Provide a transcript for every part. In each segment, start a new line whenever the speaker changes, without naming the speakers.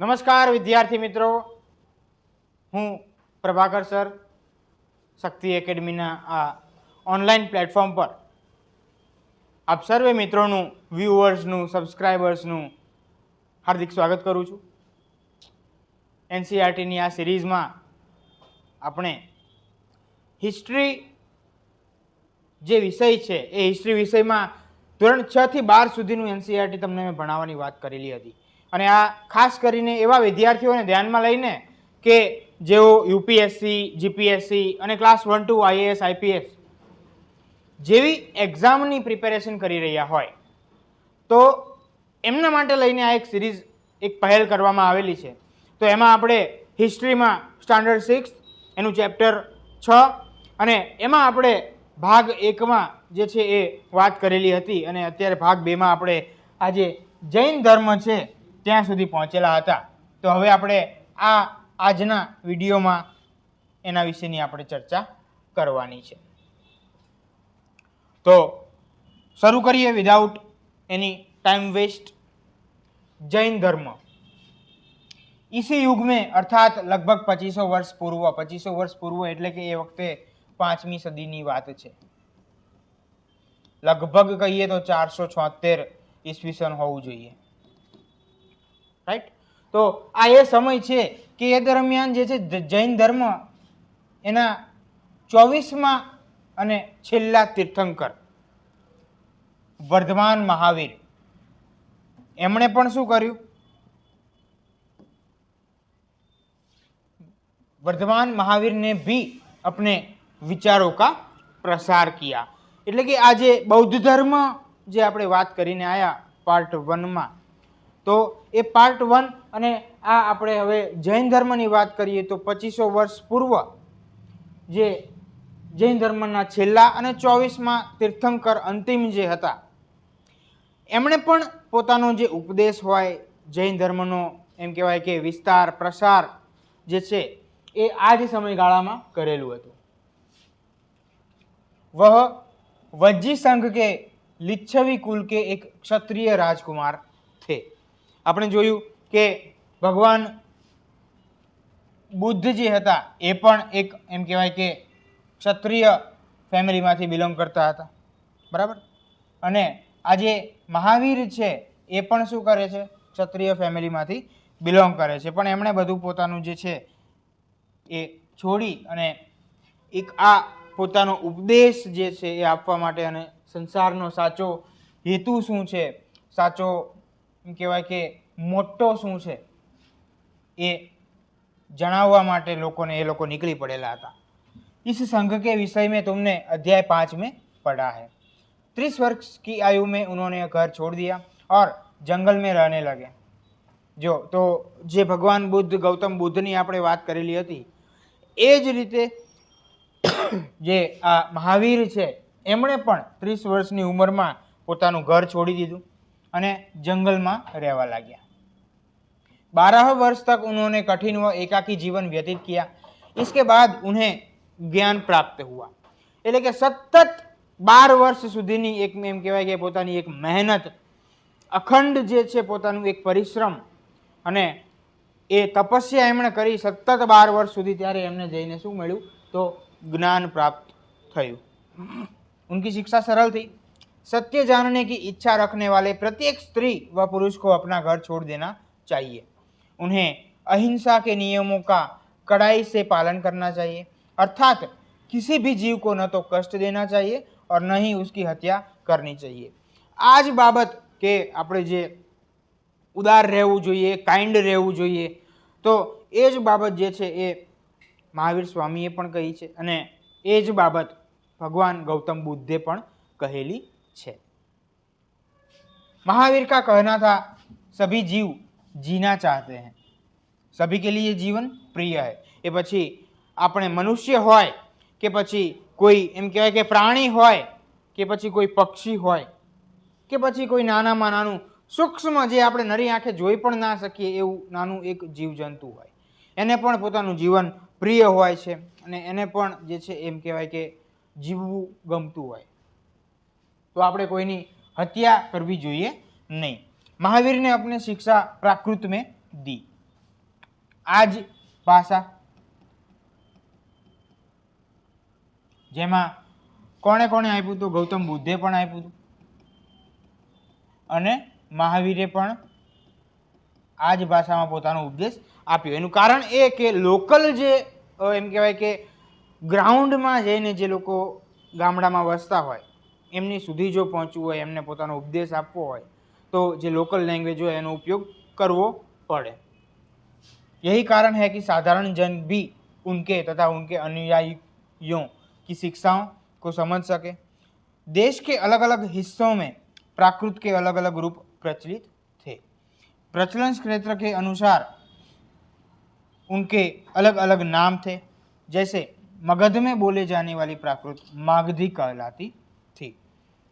નમસ્કાર વિદ્યાર્થી મિત્રો, હું પ્રભાકર સર શક્તિ એકેડમીના આ ઓનલાઈન પ્લેટફોર્મ પર આપ સર્વે મિત્રોનું, વ્યુઅર્સનું, સબસ્ક્રાઈબર્સનું હાર્દિક સ્વાગત કરું છું. એનસીઈઆરટીની આ સિરીઝમાં આપણે હિસ્ટ્રી જે વિષય છે એ હિસ્ટ્રી વિષયમાં ધોરણ 6 થી 12 સુધીનું એનસીઈઆરટી તમને મેં ભણાવવાની વાત કરેલી હતી. અને આ ખાસ કરીને એવા વિદ્યાર્થીઓને ધ્યાનમાં લઈને કે જેઓ યુપીએસસી, જીપીએસસી અને ક્લાસ 1 ટુ આઈએએસ, આઈપીએસ જેવી એક્ઝામની પ્રિપેરેશન કરી રહ્યા હોય તો એમના માટે લઈને આ એક સિરીઝ, એક પહેલ કરવામાં આવેલી છે. તો એમાં આપણે હિસ્ટ્રીમાં સ્ટાન્ડર્ડ 6 એનું ચેપ્ટર 6 અને એમાં આપણે ભાગ 1માં જે છે એ વાત કરેલી હતી અને અત્યારે ભાગ 2માં આપણે આજે જૈન ધર્મ છે ત્યાં સુધી પહોંચેલા હતા. તો હવે આપણે આજના વિડીયોમાં એના વિશેની આપણે ચર્ચા કરવાની છે. તો શરૂ કરીએ without any time waste. Jain धर्म इसी युग में अर्थात लगभग 2500 वर्ष पूर्व, 2500 वर्ष पूर्व એટલે કે એ વખતે 5મી સદીની વાત છે. લગભગ કહીએ તો 476 ઈસવીસન હોવું જોઈએ, રાઈટ. તો આ એ સમય છે કે એ દરમિયાન જે છે જૈન ધર્મ એના 24મા અને છેલ્લા તીર્થંકર વર્ધમાન મહાવીર એમણે પણ શું કર્યું? वर्धमान महावीर ने भी अपने विचारों का प्रसार किया. એટલે કે આજે બૌદ્ધ ધર્મ જે આપણે વાત કરીને આયા પાર્ટ 1 માં, તો એ પાર્ટ 1 અને આ આપણે હવે જૈન ધર્મની વાત કરીએ તો 2500 વર્ષ પૂર્વ જે જૈન ધર્મના છેલ્લા અને 24મા તીર્થંકર અંતિમ જે હતા એમણે પણ પોતાનો જે ઉપદેશ હોય જૈન ધર્મનો, એમ કહેવાય કે વિસ્તાર પ્રસાર જે છે એ આ જ સમયગાળામાં કરેલું હતું. वह वज्जी संघ के लिच्छवी कुल के एक क्षत्रिय राजकुमार थे. આપણે જોયું કે ભગવાન બુદ્ધ જે હતા એ પણ એક એમ કહેવાય કે ક્ષત્રિય ફેમિલીમાંથી બિલોંગ કરતા હતા, બરાબર. અને આજે મહાવીર છે એ પણ શું કરે છે? ક્ષત્રિય ફેમિલીમાંથી બિલોંગ કરે છે. પણ એમણે બધું પોતાનું જે છે એ છોડી અને એક આ પોતાનો ઉપદેશ જે છે એ આપવા માટે અને સંસારનો સાચો હેતુ શું છે, સાચો એમ કહેવાય કે મોટો શું છે એ જણાવવા માટે લોકોને એ લોકો નીકળી પડેલા હતા. इस संघ के विषय में तुमने अध्याय 5 में पढ़ा है. 30 वर्ष की आयु में उन्होंने घर छोड़ दिया और जंगल में रहने लगे. जो तो જે ભગવાન બુદ્ધ, ગૌતમ બુદ્ધની આપણે વાત કરેલી હતી એ જ રીતે જે આ મહાવીર છે એમણે પણ 30 વર્ષની ઉંમરમાં પોતાનું ઘર છોડી દીધું અને જંગલમાં રહેવા લાગ્યા. 12 वर्ष तक उन्होंने कठिन व एकाकी जीवन व्यतीत किया. इसके बाद उन्हें ज्ञान प्राप्त हुआ. એટલે કે સતત 12 વર્ષ સુધીની એક એમ કહેવાય કે પોતાની એક મહેનત, અખંડ જે છે પોતાનું એક પરિશ્રમ અને એ તપસ્યા એમણે કરી સતત 12 વર્ષ સુધી. ત્યારે એમને જઈને શું મળ્યું? તો ज्ञान प्राप्त થયું. उनकी शिक्षा सरल थी. सत्य जानने की इच्छा रखने वाले प्रत्येक स्त्री व पुरुष को अपना घर छोड़ देना चाहिए. उन्हें अहिंसा के नियमों का कड़ाई से पालन करना चाहिए. अर्थात किसी भी जीव को न तो कष्ट देना चाहिए और न ही उसकी हत्या करनी चाहिए. આ જ બાબત કે આપણે જે ઉદાર રહેવું જોઈએ, કાઇન્ડ રહેવું જોઈએ, તો એ જ બાબત જે છે એ મહાવીર સ્વામીએ પણ કહી છે અને એ જ બાબત ભગવાન ગૌતમ બુદ્ધે પણ કહેલી છે. महावीर का कहना था सभी जीव जीना चाहते हैं, सभी के लिए जीवन प्रिय है. એ પછી આપણે મનુષ્ય હોય કે પછી કોઈ એમ કહેવાય કે પ્રાણી હોય કે પછી કોઈ પક્ષી હોય કે પછી કોઈ નાનામાં નાનું સૂક્ષ્મ જે આપણે નરી આંખે જોઈ પણ ના શકીએ એવું નાનું એક જીવજંતુ હોય, એને પણ પોતાનું જીવન પ્રિય હોય છે અને એને પણ જે છે એમ કહેવાય કે જીવવું ગમતું હોય. તો આપણે કોઈની હત્યા કરવી જોઈએ નહીં. महावीर ने अपनी शिक्षा प्राकृत में दी. આ જ ભાષા જેમાં કોણે કોણે આપ્યું હતું? ગૌતમ બુદ્ધે પણ આપ્યું હતું અને મહાવીરે પણ આ જ ભાષામાં પોતાનો ઉપદેશ આપ્યો. એનું કારણ એ કે લોકલ જે એમ કહેવાય કે ગ્રાઉન્ડમાં જઈને જે લોકો ગામડામાં વસતા હોય એમની સુધી જો પહોંચવું હોય, એમને પોતાનો ઉપદેશ આપવો હોય તો જે લોકલ लैंग्वेज हो એનો उपयोग करवो पड़े. यही कारण है कि साधारण जन भी उनके तथा उनके अनुयायियों की शिक्षाओं को समझ सके. देश के अलग अलग हिस्सों में प्राकृत के अलग अलग रूप प्रचलित थे. प्रचलन क्षेत्र के अनुसार उनके अलग अलग नाम थे. जैसे मगध में बोले जाने वाली प्राकृत मागधी कहलाती थी.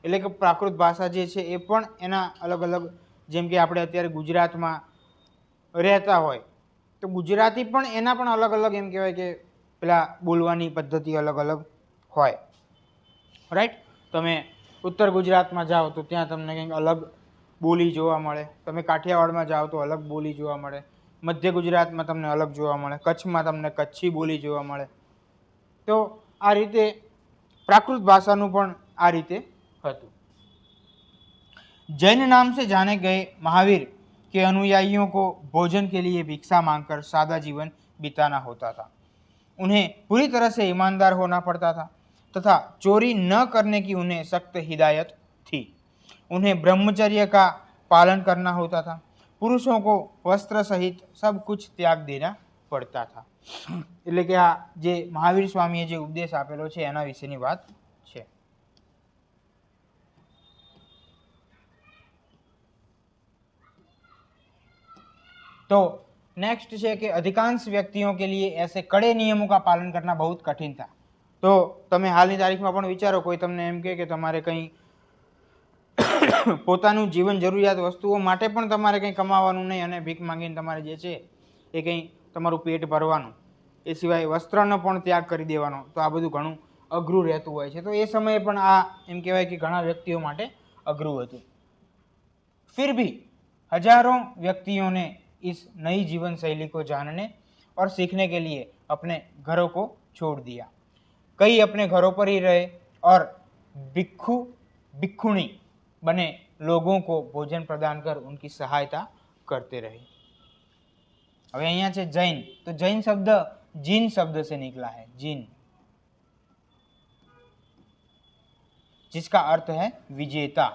એટલે કે પ્રાકૃત ભાષા જે છે એ પણ એના અલગ અલગ, જેમ કે આપણે અત્યારે ગુજરાતમાં રહેતા હોય તો ગુજરાતી પણ એના પણ અલગ અલગ એમ કહેવાય કે પેલા બોલવાની પદ્ધતિ અલગ અલગ હોય. રાઈટ. તમે ઉત્તર ગુજરાતમાં જાઓ તો ત્યાં તમને કંઈક અલગ બોલી જોવા મળે. તમે કાઠિયાવાડમાં જાઓ તો અલગ બોલી જોવા મળે. મધ્ય ગુજરાતમાં તમને અલગ જોવા મળે. કચ્છમાં તમને કચ્છી બોલી જોવા મળે. તો આ રીતે પ્રાકૃત ભાષાનું પણ આ રીતે હતું. जैन नाम से जाने गए महावीर के अनुयायियों को भोजन के लिए भिक्षा मांगकर सादा जीवन बिताना होता था. उन्हें पूरी तरह से ईमानदार होना पड़ता था तथा चोरी न करने की उन्हें सख्त हिदायत थी. उन्हें ब्रह्मचर्य का पालन करना होता था. पुरुषों को वस्त्र सहित सब कुछ त्याग देना પડતા હતા. એટલે કે આ જે મહાવીર સ્વામીએ જે ઉપદેશ આપેલો છે એના વિશેની વાત છે. तो नेक्स्ट है कि अधिकांश व्यक्तियों के लिए ऐसे कड़े नियमों का पालन करना बहुत कठिन था. तो તમે હાલની તારીખમાં પણ વિચારો, કોઈ તમને એમ કહે કે તમારે કંઈ પોતાનું જીવન જરૂરિયાત વસ્તુઓ માટે પણ તમારે કંઈ કમાવાનું નહીં અને ભીખ માંગીને તમારે જે છે એ કંઈ તમારું પેટ ભરવાનું, એ સિવાય વસ્ત્રનો પણ ત્યાગ કરી દેવાનો, તો આ બધું ઘણું અઘરું રહેતું હોય છે. તો એ સમયે પણ આ એમ કહેવાય કે ઘણા વ્યક્તિઓ માટે અઘરું હતું. फिर भी हजारों व्यक्तियों ने इस नई जीवन शैली को जानने और सीखने के लिए अपने घरों को छोड़ दिया. कई अपने घरों पर ही रहे और भिक्षुणी बने लोगों को भोजन प्रदान कर उनकी सहायता करते रहे. હવે અહીંયા છે જૈન. તો જૈન શબ્દ જીન शब्द से निकला है. जीन, जिसका अर्थ है विजेता.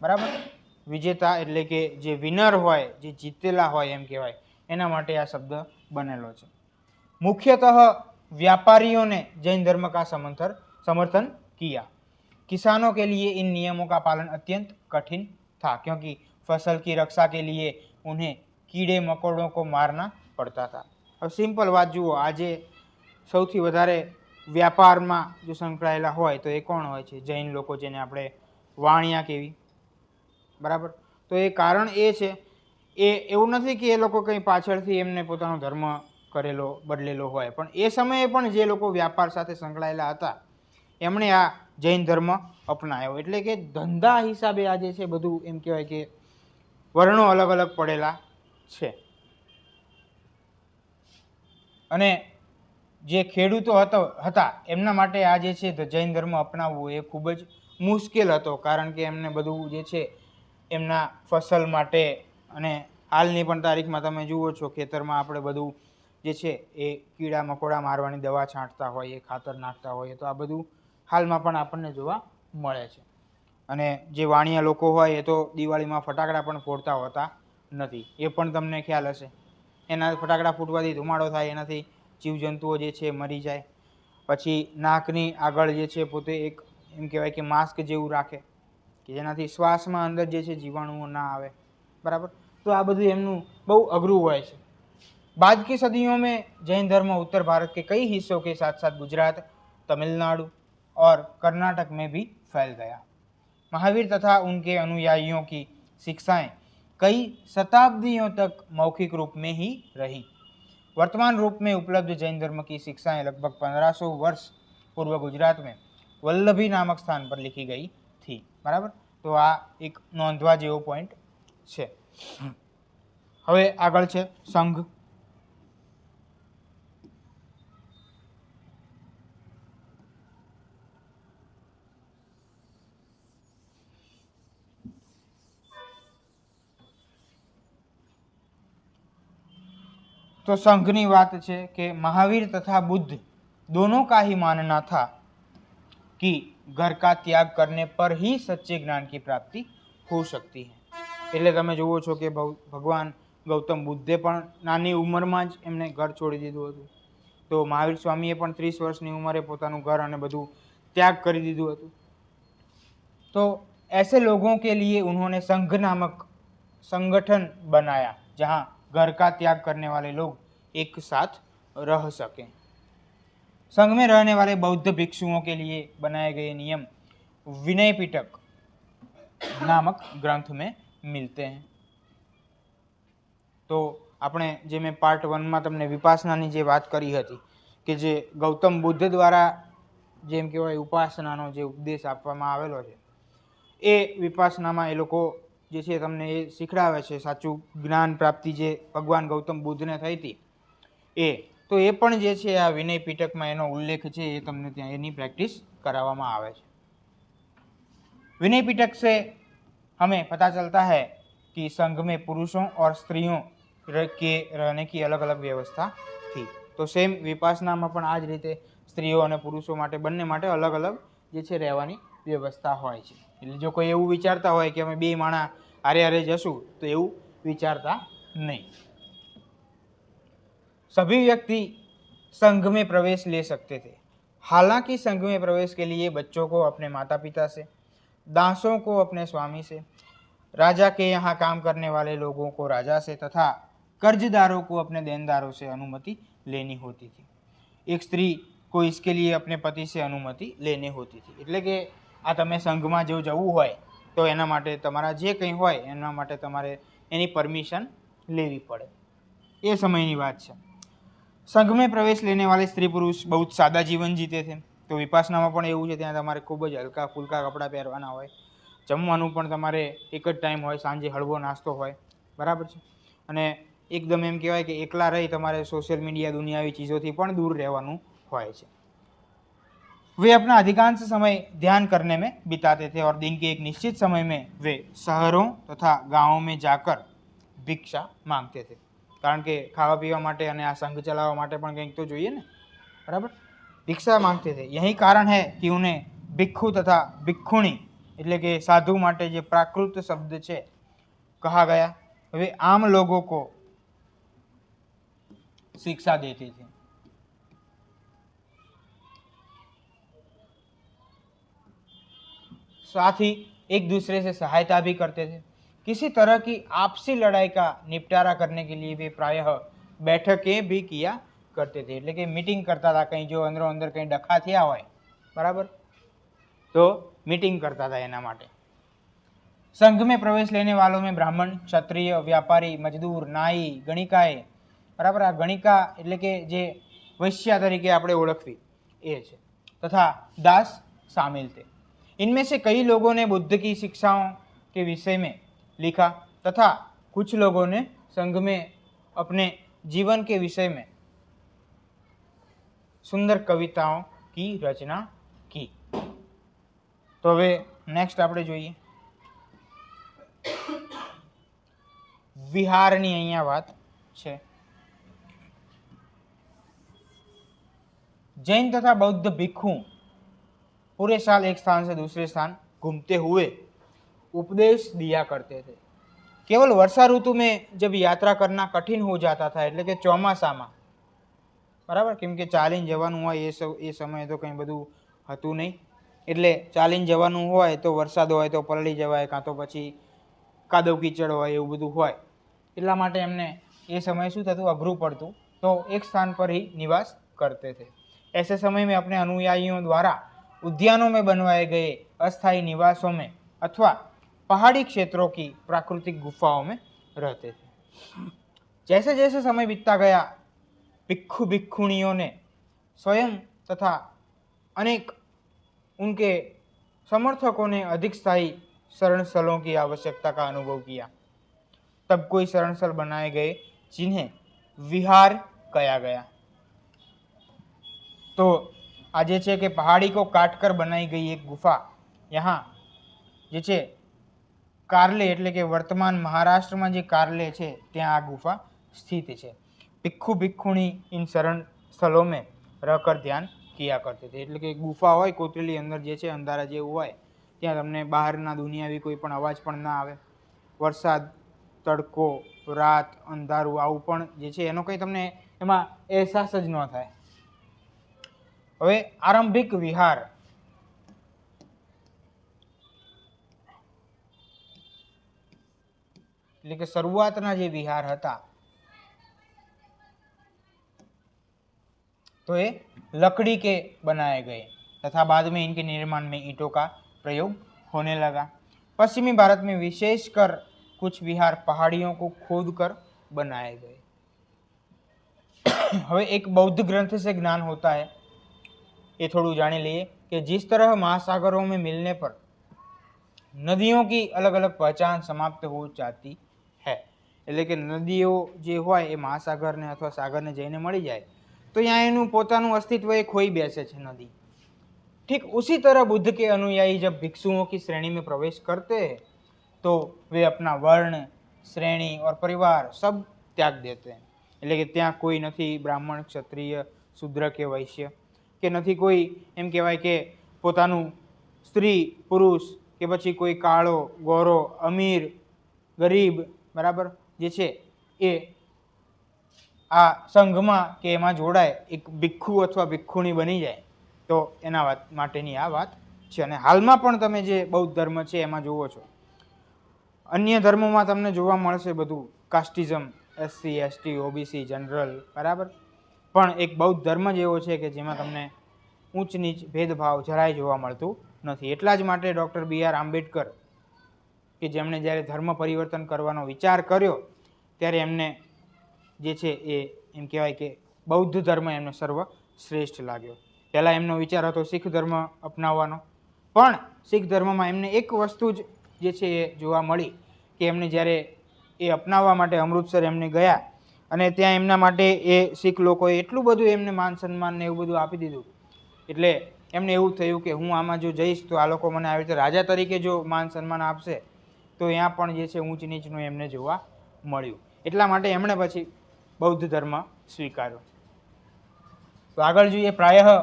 बराबर. વિજેતા એટલે કે જે વિનર હોય, જે જીતેલા હોય એમ કહેવાય, એના માટે આ શબ્દ બનેલો છે. मुख्यतः व्यापारियों ने जैन धर्म का समर्थन किया. किसानों के लिए इन नियमों का पालन अत्यंत कठिन था क्योंकि फसल की रक्षा के लिए उन्हें कीड़े मकोड़ों को मारना પડતા હતા. હવે સિમ્પલ વાત જુઓ, આજે સૌથી વધારે વ્યાપારમાં જો સંકળાયેલા હોય તો એ કોણ હોય છે? જૈન લોકો, જેને આપણે વાણિયા કહેવી. બરાબર. તો એ કારણ એ છે, એ એવું નથી કે એ લોકો કંઈ પાછળથી એમને પોતાનો ધર્મ કરેલો બદલેલો હોય, પણ એ સમયે પણ જે લોકો વ્યાપાર સાથે સંકળાયેલા હતા એમણે આ જૈન ધર્મ અપનાવ્યો. એટલે કે ધંધા હિસાબે આ જે છે બધું એમ કહેવાય કે વર્ણો અલગ અલગ પડેલા છે. અને જે ખેડૂતો હતા એમના માટે આ જે છે જૈન ધર્મ અપનાવવું એ ખૂબ જ મુશ્કેલ હતો, કારણ કે એમને બધું જે છે એમના ફસલ માટે, અને હાલની પણ તારીખમાં તમે જુઓ છો ખેતરમાં આપણે બધું જે છે એ કીડા મકોડા મારવાની દવા છાંટતા હોય, એ ખાતર નાખતા હોય, તો આ બધું હાલમાં પણ આપણને જોવા મળે છે. અને જે વાણિયા લોકો હોય એ તો દિવાળીમાં ફટાકડા પણ ફોડતા હોતા નથી, એ પણ તમને ખ્યાલ હશે. એના ફટાકડા ફૂટવાથી ધુમાડો થાય, એનાથી જીવજંતુઓ જે છે મરી જાય. પછી નાકની આગળ જે છે પોતે એક એમ કહેવાય કે માસ્ક જેવું રાખે કે જેનાથી શ્વાસમાં અંદર જે છે જીવાણુઓ ના આવે. બરાબર. તો આ બધું એમનું બહુ અઘરું હોય છે. बाद की सदियों में जैन धर्म उत्तर भारत के कई हिस्सों के साथ साथ गुजरात, तमिलनाडु और कर्नाटक में भी फैल गया. महावीर तथा उनके अनुयायियों की शिक्षाएं कई शताब्दियों तक मौखिक रूप में ही रही. वर्तमान रूप में उपलब्ध जैन धर्म की शिक्षाएं लगभग 1500 वर्ष पूर्व गुजरात में वल्लभी नामक स्थान पर लिखी गई थी. बराबर. તો આ એક નોંધવા જેવો પોઈન્ટ છે. હવે આગળ છે સંઘ. तो संघनी बात है कि महावीर तथा बुद्ध दोनों का ही मानना था कि घर का त्याग करने पर ही सच्चे ज्ञान की प्राप्ति हो सकती है। એટલે તમે જુઓ છો કે ભગવાન ગૌતમ બુદ્ધે પણ નાની ઉંમરમાં જ એમને ઘર છોડી દીધું હતું, તો મહાવીર સ્વામીએ પણ 30 વર્ષની ઉંમરે પોતાનું ઘર અને બધું त्याग કરી દીધું હતું। तो ऐसे लोगों के लिए उन्होंने संघ नामक संगठन बनाया जहां घर का त्याग करने वाले लोग एक साथ रह सकें। संघ में रहने वाले बौद्ध भिक्षुओं के लिए बनाए गए नियम विनय पिटक नामक ग्रंथ में मिलते हैं। तो આપણે જે મેં પાર્ટ 1 માં તમને વિપાસનાની જે વાત કરી હતી કે જે ગૌતમ બુદ્ધ દ્વારા જેમ કહેવાય ઉપાસનાનો જે ઉપદેશ આપવામાં આવેલો છે એ વિપાસનામાં એ લોકો જે છે તમને એ શીખડાવે છે સાચું જ્ઞાન પ્રાપ્તિ જે ભગવાન ગૌતમ બુદ્ધને થઈ હતી એ તો એ પણ જે છે આ વિનય પીટકમાં એનો ઉલ્લેખ છે એ તમને ત્યાં એની પ્રેક્ટિસ કરાવવામાં આવે છે। विनय पिटक से हमें पता चलता है कि संघ में पुरुषों और स्त्रियों के रहने की अलग अलग व्यवस्था थी। तो सेम विपासनाમાં પણ આ જ રીતે સ્ત્રીઓ અને પુરુષો માટે બંને માટે અલગ અલગ જે છે રહેવાની વ્યવસ્થા હોય છે। એટલે જો કોઈ એવું વિચારતા હોય કે અમે બે માણા હારે હારે જશું તો એવું વિચારતા નહીં। सभी व्यक्ति संघ में प्रवेश ले सकते थे। हालांकि संघ में प्रवेश के लिए बच्चों को अपने माता पिता से, दासों को अपने स्वामी से, राजा के यहाँ काम करने वाले लोगों को राजा से तथा कर्जदारों को अपने देनदारों से अनुमति लेनी होती थी। एक स्त्री को इसके लिए अपने पति से अनुमति लेनी होती थी। એટલે કે આ તમે સંઘમાં જો જવું હોય તો એના માટે તમારા જે કંઈ હોય એના માટે તમારે એની પરમિશન લેવી પડે। એ સમયની વાત છે। संघ में प्रवेश लेने वाले स्त्री पुरुष बहुत सादा जीवन जीते थे। तो विपासनाમાં પણ એવું છે, ત્યાં તમારે ખૂબ જ હલકા ફુલકા કપડાં પહેરવાના હોય, જમવાનું પણ તમારે એક જ ટાઈમ હોય, સાંજે હળવો નાસ્તો હોય, બરાબર છે। અને એકદમ એમ કહેવાય કે એકલા રહી તમારે સોશિयल मीडिया दुनियावी चीज़ों થી પણ दूर રહેવાનું હોય છે। वे अपना अधिकांश समय ध्यान करने में बिताते थे और दिन के एक निश्चित समय में वे शहरों तथा गांवों में जाकर भिक्षा मांगते थे। કારણ કે ખાવા પીવા માટે અને આ સંઘ ચલાવવા માટે પણ કંઈક તો જોઈએ ને, બરાબર। भिक्षा मांगते थे। यही कारण है कि उन्हें भिक्षु तथा भिक्षुणी એટલે કે સાધુ માટે જે પ્રાકૃત શબ્દ છે कहा गया। वे आम लोगों को शिक्षा देते थे। साथ ही एक दूसरे से सहायता भी करते थे। किसी तरह की आपसी लड़ाई का निपटारा करने के लिए वे प्रायः बैठकें भी किया करते थे। એટલે કે મીટિંગ કરતા હતા, કંઈ જો અંદરો અંદર કંઈ ડખા થયા હોય, બરાબર, तो मीटिंग करता था एना माटे। संघ में प्रवेश लेने वालों में ब्राह्मण, क्षत्रिय, व्यापारी, मजदूर, नाई, गणिकाए, बराबर, आ गणिका એટલે કે જે વૈશ્યા તરીકે આપણે ઓળખવી એ છે, तथा दास शामिल थे। इनमें से कई लोगों ने बुद्ध की शिक्षाओं के विषय में लिखा तथा कुछ लोगों ने संघ में अपने जीवन के विषय में सुंदर कविताओं की रचना की। तो હવે નેક્સ્ટ આપણે જોઈએ વિહારની અહીંયા વાત છે। जैन तथा बौद्ध भिक्षु पूरे साल एक स्थान से दूसरे स्थान घूमते हुए उपदेश दिया करते थे। केवल वर्षा ऋतु में जब यात्रा करना कठिन हो जाता था, એટલે કે ચોમાસામાં, બરાબર, કેમ કે ચાલીને જવાનું હોય એ સમયે તો કંઈ બધું હતું નહીં, એટલે ચાલીને જવાનું હોય તો વરસાદ હોય તો પલળી જવાય, કાં તો પછી કાદવ કીચડ હોય, એવું બધું હોય, એટલા માટે એમને એ સમયે શું થતું, અઘરું પડતું, તો એક સ્થાન પર ही निवास करते थे। ऐसे समय में अपने अनुयायियों द्वारा उद्यानों में बनवाए गए अस्थायी निवासों में अथवा पहाड़ी क्षेत्रों की प्राकृतिक गुफाओं में रहते थे। जैसे जैसे समय बीतता गया भिक्षु भिक्षुणियों ने स्वयं तथा अनेक उनके समर्थकों ने अधिक स्थायी शरण स्थलों की आवश्यकता का अनुभव किया। तब कोई शरण स्थल बनाए गए जिन्हें विहार कहा गया। तो आज है कि पहाड़ी को काटकर बनाई गई एक गुफा, यहाँ जे छे कार्ले એટલે કે વર્તમાન મહારાષ્ટ્રમાં જે કાર્લે છે ત્યાં આ ગુફા સ્થિત છે। भिक्षु भिक्षुणी इन शरण स्थलों में रहकर ध्यान किया करते थे। એટલે કે ગુફા હોય કોતરેલી અંદર જે છે અંધારા જેવું હોય ત્યાં તમને બહારના દુનિયાવી કોઈ પણ અવાજ પણ ના આવે, વરસાદ, તડકો, રાત, અંધારું આવું પણ જે છે એનો કંઈ તમને એમાં અહેસાસ જ ન થાય. હવે આરંભિક વિહાર એટલે કે શરૂઆતના જે વિહાર હતા तो ये लकड़ी के बनाए गए तथा बाद में इनके निर्माण में ईंटों का प्रयोग होने लगा। पश्चिमी भारत में विशेषकर कुछ विहार पहाड़ियों को खोदकर बनाए गए। હવે એક बौद्ध ग्रंथ से ज्ञान होता है, ये थोड़ा जाने लिए कि जिस तरह महासागरों में मिलने पर नदियों की अलग अलग पहचान समाप्त हो जाती है, એટલે કે નદીઓ જે હોય એ મહાસાગરને અથવા સાગરને જઈને મળી જાય तो यहाँ इन्हों पोतानु अस्तित्व एक खोई बैसे छे नदी। ठीक उसी तरह बुद्ध के अनुयायी जब भिक्षुओं की श्रेणी में प्रवेश करते हैं तो वे अपना वर्ण, श्रेणी और परिवार सब त्याग देते हैं। એટલે કે ત્યાં કોઈ નથી બ્રાહ્મણ, ક્ષત્રિય, શૂદ્ર કે વૈશ્ય કે નથી કોઈ એમ કહેવાય કે પોતાનું સ્ત્રી, પુરુષ કે પછી કોઈ કાળો, ગોરો, અમીર, ગરીબ, બરાબર જે છે એ આ સંઘમાં કે એમાં જોડાય એક ભિક્ષુ અથવા ભિક્ષુણી બની જાય તો એના માટેની આ વાત છે. અને હાલમાં પણ તમે જે બૌદ્ધ ધર્મ છે એમાં જુઓ છો, અન્ય ધર્મોમાં તમને જોવા મળશે બધું casteism, SC, ST, OBC, general, બરાબર, પણ એક બૌદ્ધ ધર્મ જ એવો છે કે જેમાં તમને ઊંચ નીચ ભેદભાવ જરાય જોવા મળતું નથી. એટલા જ માટે ડૉક્ટર BR આંબેડકર કે જેમણે જ્યારે ધર્મ પરિવર્તન કરવાનો વિચાર કર્યો ત્યારે એમને જે છે એ એમ કહેવાય કે બૌદ્ધ ધર્મ એમને સર્વશ્રેષ્ઠ લાગ્યો. પહેલાં એમનો વિચાર હતો શીખ ધર્મ અપનાવવાનો, પણ શીખ ધર્મમાં એમને એક વસ્તુ જ જે છે એ જોવા મળી કે એમને જ્યારે એ અપનાવવા માટે અમૃતસર એમને ગયા અને ત્યાં એમના માટે એ શીખ લોકોએ એટલું બધું એમને માન સન્માન ને એવું બધું આપી દીધું એટલે એમને એવું થયું કે હું આમાં જો જઈશ તો આ લોકો મને આવી રીતે રાજા તરીકે જો માન સન્માન આપશે તો ત્યાં પણ જે છે ઊંચ નીચનું એમને જોવા મળ્યું. એટલા માટે એમણે પછી बौद्ध धर्म स्वीकारो। तो आगे जो प्रायः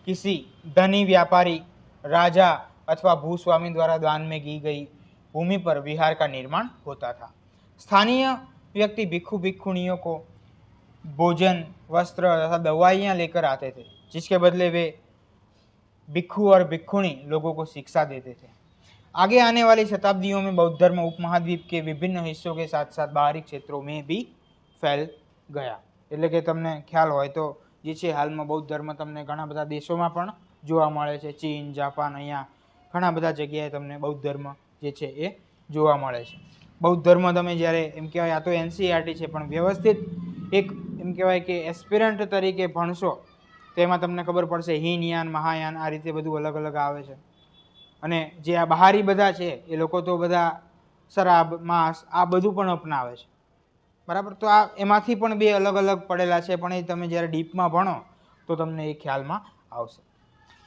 किसी धनी व्यापारी, राजा अथवा भूस्वामी द्वारा दान में की गई भूमि पर विहार का निर्माण होता था। स्थानीय व्यक्ति भिक्षु भिक्षुणियों को भोजन, वस्त्र तथा दवाइयाँ लेकर आते थे, जिसके बदले वे भिक्षु और भिक्षुणी लोगों को शिक्षा देते थे। आगे आने वाली शताब्दियों में बौद्ध धर्म उपमहाद्वीप के विभिन्न हिस्सों के साथ साथ बाहरी क्षेत्रों में भी फैल ગયા. એટલે કે તમને ખ્યાલ હોય તો જે છે હાલમાં બૌદ્ધ ધર્મ તમને ઘણા બધા દેશોમાં પણ જોવા મળે છે. ચીન, જાપાન, અહીંયા ઘણા બધા જગ્યાએ તમને બૌદ્ધ ધર્મ જે છે એ જોવા મળે છે. બૌદ્ધ ધર્મ તમે જ્યારે એમ કહેવાય આ તો NCERT છે પણ વ્યવસ્થિત એક એમ કહેવાય કે એસ્પિરન્ટ તરીકે ભણશો તો એમાં તમને ખબર પડશે હીનયાન, મહાયાન આ રીતે બધું અલગ અલગ આવે છે. અને જે આ બહારી બધા છે એ લોકો તો બધા શરાબ, માંસ આ બધું પણ અપનાવે છે, બરાબર. તો આ એમાંથી પણ બે અલગ અલગ પડેલા છે પણ એ તમે જ્યારે ડીપમાં ભણો તો તમને એ ખ્યાલમાં આવશે.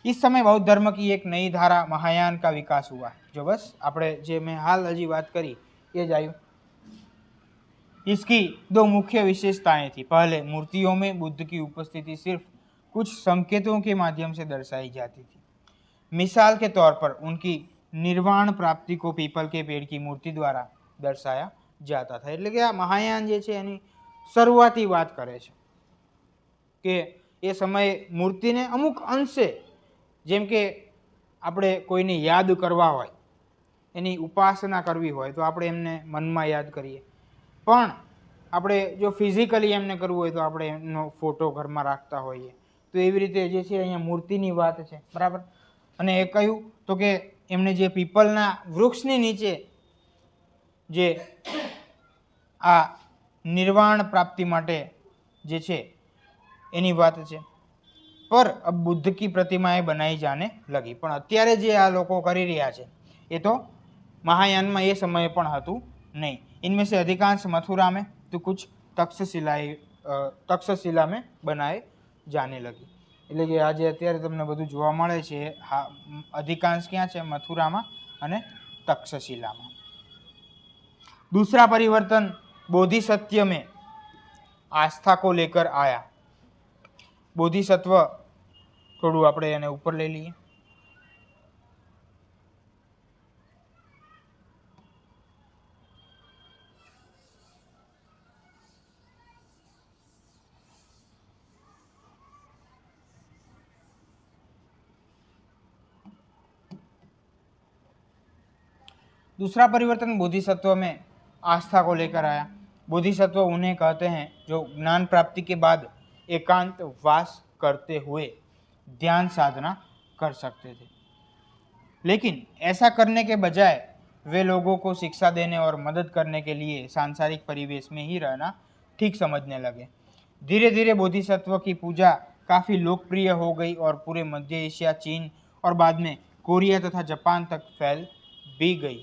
इस समय बौद्ध धर्म की एक नई धारा महायान का विकास हुआ। जो बस આપણે જે મેં હાલ હજી વાત કરી એ જ આવ્યું. इसकी दो मुख्य विशेषताएं थी। पहले, मूर्तियों में बुद्ध की उपस्थिति सिर्फ कुछ संकेतों के माध्यम से दर्शाई जाती थी। मिसाल के तौर पर उनकी निर्वाण प्राप्ति को पीपल के पेड़ की मूर्ति द्वारा दर्शाया जाता था। એટલે કે આ મહાયાન જે છે એની શરૂઆતી વાત કરે છે કે એ સમયે મૂર્તિને અમુક અંશે જેમ કે આપણે કોઈને યાદ કરવા હોય, એની ઉપાસના કરવી હોય તો આપણે એમને મનમાં યાદ કરીએ, પણ આપણે જો ફિઝિકલી એમને કરવું હોય તો આપણે એમનો ફોટો ઘરમાં રાખતા હોઈએ. તો એવી રીતે જે છે અહીંયા મૂર્તિની વાત છે, બરાબર. અને એ કહ્યું તો કે એમને જે પીપલના વૃક્ષની નીચે જે આ નિર્વાણ પ્રાપ્તિ માટે જે છે એની વાત છે. पर अब बुद्ध की प्रतिमाएं बनाई जाने लगी। પણ અત્યારે જે આ લોકો કરી રહ્યા છે એ તો મહાયાનમાં એ સમયે પણ હતું નહીં. इनमें से अधिकांश मथुरा में तो कुछ तक्षशिला में बनाए जाने लगी। એટલે કે આજે અત્યારે તમને બધું જોવા મળે છે અધિકાંશ ક્યાં છે? મથુરામાં અને तक्षशिला में। दूसरा परिवर्तन बोधिसत्व में आस्था को लेकर आया। बोधिसत्व थोड़ू આપણે એને ઉપર લઈ લઈએ। दूसरा परिवर्तन बोधिसत्व में आस्था को लेकर आया। बोधिसत्व उन्हें कहते हैं जो ज्ञान प्राप्ति के बाद एकांत वास करते हुए ध्यान साधना कर सकते थे, लेकिन ऐसा करने के बजाय वे लोगों को शिक्षा देने और मदद करने के लिए सांसारिक परिवेश में ही रहना ठीक समझने लगे। धीरे धीरे बोधिसत्व की पूजा काफ़ी लोकप्रिय हो गई और पूरे मध्य एशिया, चीन और बाद में कोरिया तथा जापान तक फैल भी गई।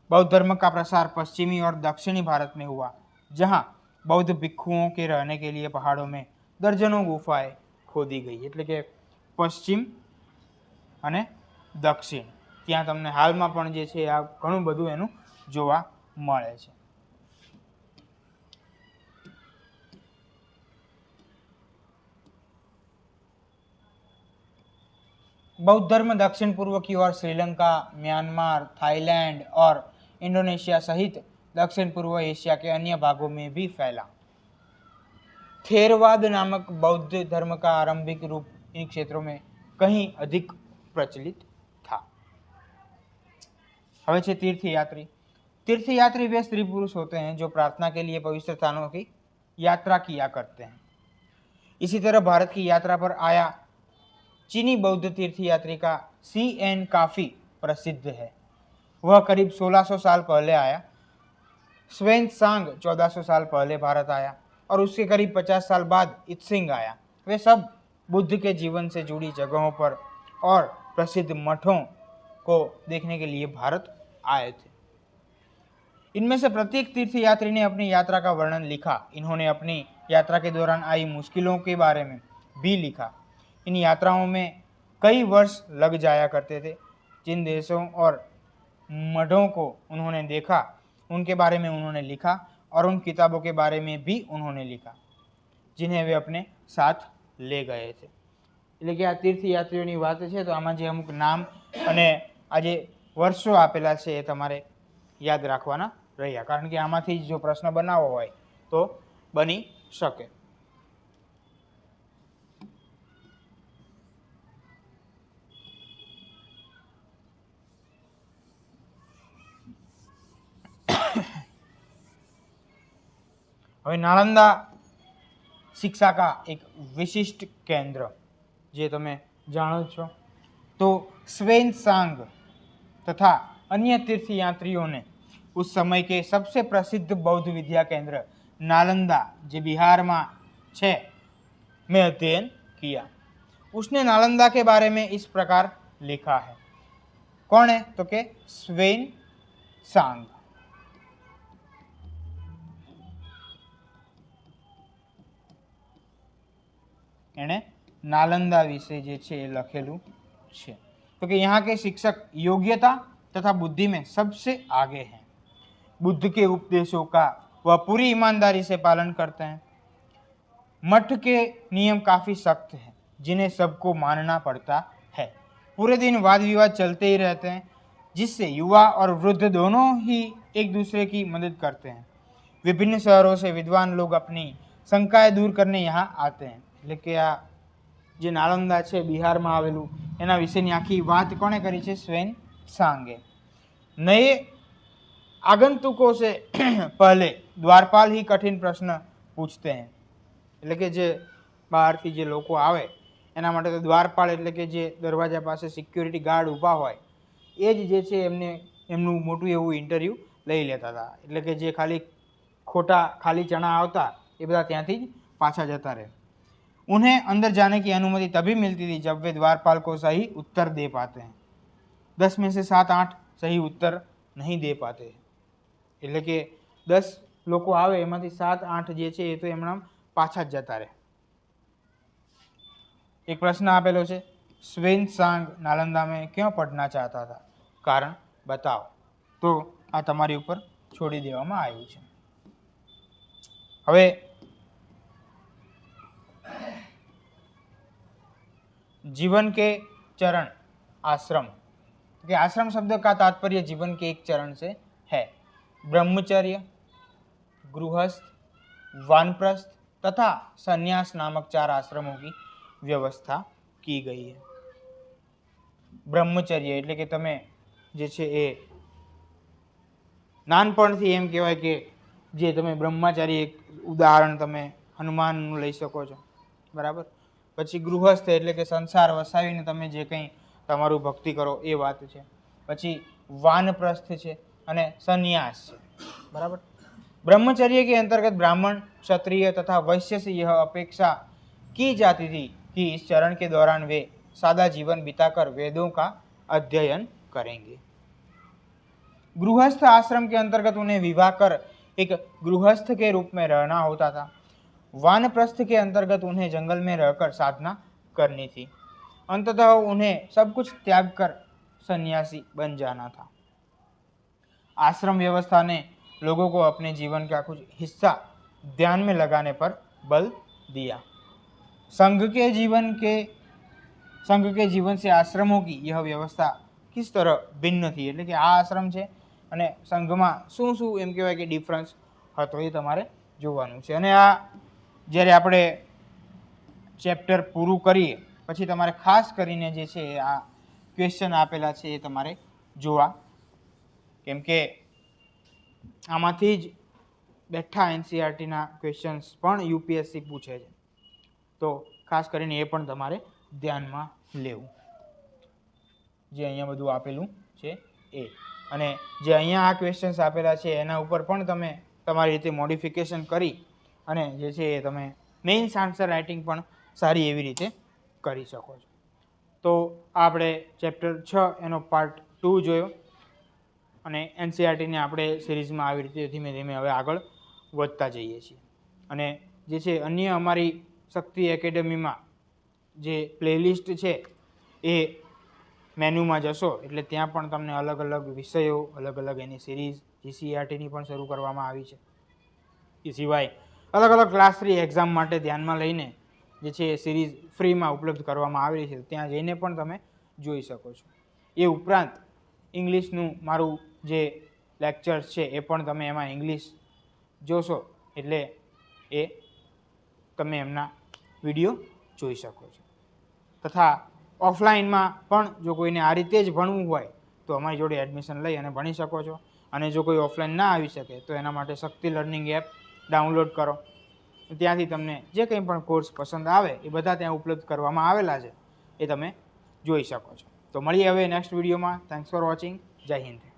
बौद्ध धर्म का प्रसार पश्चिमी और दक्षिणी भारत में हुआ, जहां बौद्ध भिक्षुओं के रहने के लिए पहाड़ों में दर्जनों गुफाएं खोदी गई। એટલે કે પશ્ચિમ અને દક્ષિણ ત્યાં તમને હાલમાં પણ જે છે આ ઘણું બધું એનું જોવા મળે છે। बौद्ध धर्म दक्षिण पूर्व की ओर श्रीलंका, म्यांमार, थाईलैंड और इंडोनेशिया सहित दक्षिण पूर्व एशिया के अन्य भागों में भी फैला। थेरवाद नामक बौद्ध धर्म का आरंभिक रूप इन क्षेत्रों में कहीं अधिक प्रचलित था। હવે છે तीर्थयात्री। तीर्थयात्री वे स्त्री पुरुष होते हैं जो प्रार्थना के लिए पवित्र स्थानों की यात्रा किया करते हैं। इसी तरह भारत की यात्रा पर आया चीनी बौद्ध तीर्थयात्री का CN काफी प्रसिद्ध है। वह करीब 1600 साल पहले आया। स्वान-त्सांग 1400 साल पहले भारत आया और उसके करीब 50 साल बाद इत्सिंग आया। वे सब बुद्ध के जीवन से जुड़ी जगहों पर और प्रसिद्ध मठों को देखने के लिए भारत आए थे। इनमें से प्रत्येक तीर्थयात्री ने अपनी यात्रा का वर्णन लिखा। इन्होंने अपनी यात्रा के दौरान आई मुश्किलों के बारे में भी लिखा। इन यात्राओं में कई वर्ष लग जाया करते थे। जिन देशों और मठों को उन्होंने देखा उनके बारे में उन्होंने लिखा और उन किताबों के बारे में भी उन्होंने लिखा जिन्हें वे अपने साथ ले गए थे। એટલે કે આ તીર્થયાત્રીઓની વાત છે તો આમાં જે અમુક નામ અને આ જે વર્ષો આપેલા છે એ તમારે યાદ રાખવાના રહ્યા, કારણ કે આમાંથી જો પ્રશ્ન બનાવવો હોય તો બની શકે। હવે નાલંદા शिक्षा का एक विशिष्ट केंद्र जे तमे जानो छो, तो स्वान-त्सांग तथा अन्य तीर्थयात्रियों ने उस समय के सबसे प्रसिद्ध बौद्ध विद्या केंद्र नालंदा जे बिहार में छे में अध्ययन किया। उसने नालंदा के बारे में इस प्रकार लिखा है। कौन है? तो के स्वान-त्सांग। एने नालंदा विषय जे छे लखेलू छे। तो कि यहाँ के शिक्षक योग्यता तथा बुद्धि में सबसे आगे हैं। बुद्ध के उपदेशों का वह पूरी ईमानदारी से पालन करते हैं। मठ के नियम काफ़ी सख्त हैं जिन्हें सबको मानना पड़ता है। पूरे दिन वाद विवाद चलते ही रहते हैं जिससे युवा और वृद्ध दोनों ही एक दूसरे की मदद करते हैं। विभिन्न शहरों से विद्वान लोग अपनी शंकाएं दूर करने यहाँ आते हैं। એટલે કે આ જે નાલંદા છે બિહારમાં આવેલું એના વિશેની આખી વાત કોણે કરી છે? स्वान-त्सांगे। नए आगंतुकों से पहले द्वारपाल ही कठिन प्रश्न पूछते हैं। એટલે કે જે બહારથી જે લોકો આવે એના માટે તો દ્વારપાળ એટલે કે જે દરવાજા પાસે સિક્યુરિટી ગાર્ડ ઊભા હોય એ જ જે છે એમને એમનું મોટું એવું ઇન્ટરવ્યૂ લઈ લેતા હતા। એટલે કે જે ખોટા ખાલી ચણા આવતા એ બધા ત્યાંથી જ પાછા જતા રહે। उन्हें अंदर जाने की अनुमति तभी मिलती थी जब वे द्वारपाल को सही उत्तर दे पाते हैं। 10 में से 7-8 सही उत्तर नहीं दे पाते। એટલે કે 10 લોકો આવે એમાંથી 7-8 જે છે એ તો એમના પાછા જ જતા રહે। एक प्रश्न आपेलो છે, स्वान-त्सांग नालंदा में क्यों पढ़ना चाहता था? कारण बताओ। तो आ તમારી ઉપર છોડી દેવામાં આવ્યું છે। હવે जीवन के चरण आश्रम कि आश्रम शब्द का तात्पर्य जीवन के एक चरण से है। ब्रह्मचर्य, गृहस्थ, वानप्रस्थ तथा संन्यास नामक 4 आश्रमों की व्यवस्था की गई है। બ્રહ્મચર્ય એટલે કે તમે જે છે એ નાનપણથી એમ કહેવાય કે જે તમે બ્રહ્મચારી, એક ઉદાહરણ તમે હનુમાનનું લઈ શકો છો, બરાબર. પછી ગૃહસ્થ એટલે કે સંસાર વસાવીને તમે જે કંઈ તમારું ભક્તિ કરો એ વાત છે. પછી વાનપ્રસ્થ છે અને સંન્યાસ છે, બરાબર. ब्रह्मचर्य के अंतर्गत ब्राह्मण, क्षत्रिय तथा वैश्य से यह अपेक्षा की जाती थी कि इस चरण के दौरान वे सादा जीवन बिताकर वेदों का अध्ययन करेंगे। गृहस्थ आश्रम के अंतर्गत उन्हें विवाह कर एक गृहस्थ के रूप में रहना होता था। वानप्रस्थ के अंतर्गत उन्हें जंगल में रहकर साधना करनी थी। अंततः उन्हें सब कुछ त्याग कर सन्यासी बन जाना था। आश्रम व्यवस्था ने लोगों को अपने जीवन का कुछ हिस्सा ध्यान में लगाने पर बल दिया। संघ के जीवन से आश्रमों की यह व्यवस्था किस तरह भिन्न थी, એટલે કે આ આશ્રમ છે અને સંઘમાં શું શું એમ કહેવાય કે ડિફરન્સ હતો એ તમારે જોવાનું છે. અને આ જ્યારે આપણે ચેપ્ટર પૂરું કરીએ પછી તમારે ખાસ કરીને જે છે આ ક્વેશ્ચન આપેલા છે એ તમારે જોવા, કેમ કે આમાંથી જ બેઠા એનસીઆરટીના ક્વેશ્ચન્સ પણ યુપીએસસી પૂછે છે, તો ખાસ કરીને એ પણ તમારે ધ્યાનમાં લેવું. જે અહીંયા બધું આપેલું છે એ, અને જે અહીંયા આ ક્વેશ્ચન્સ આપેલા છે એના ઉપર પણ તમે તમારી રીતે મોડિફિકેશન કરી અને જે છે એ તમે મેઇન્સ આન્સર રાઇટિંગ પણ સારી એવી રીતે કરી શકો છો. તો આપણે ચેપ્ટર 6 એનો પાર્ટ 2 જોયો અને એનસીઆરટીને આપણે સિરીઝમાં આવી રીતે ધીમે ધીમે હવે આગળ વધતા જઈએ છીએ. અને જે છે અન્ય અમારી શક્તિ એકેડમીમાં જે પ્લેલિસ્ટ છે એ મેન્યુમાં જશો એટલે ત્યાં પણ તમને અલગ અલગ વિષયો, અલગ અલગ એની સિરીઝ જીસીઆરટીની પણ શરૂ કરવામાં આવી છે. એ સિવાય અલગ અલગ ક્લાસ 3 એક્ઝામ માટે ધ્યાનમાં લઈને જે છે એ સિરીઝ ફ્રીમાં ઉપલબ્ધ કરવામાં આવેલી છે, ત્યાં જઈને પણ તમે જોઈ શકો છો. એ ઉપરાંત ઇંગ્લિશનું મારું જે લેક્ચર્સ છે એ પણ તમે એમાં ઇંગ્લિશ જોશો એટલે એ તમે એમના વિડીયો જોઈ શકો છો. તથા ઓફલાઈનમાં પણ જો કોઈને આ રીતે જ ભણવું હોય તો અમારી જોડે એડમિશન લઈ અને ભણી શકો છો. અને જો કોઈ ઓફલાઈન ના આવી શકે તો એના માટે શક્તિ લર્નિંગ એપ ડાઉનલોડ કરો, ત્યાંથી તમને જે કંઈ પણ કોર્સ પસંદ આવે એ બધા ત્યાં ઉપલબ્ધ કરવામાં આવેલા છે, એ તમે જોઈ શકો છો. તો મળીએ હવે નેક્સ્ટ વિડીયોમાં. Thanks for watching. જય હિન્દ.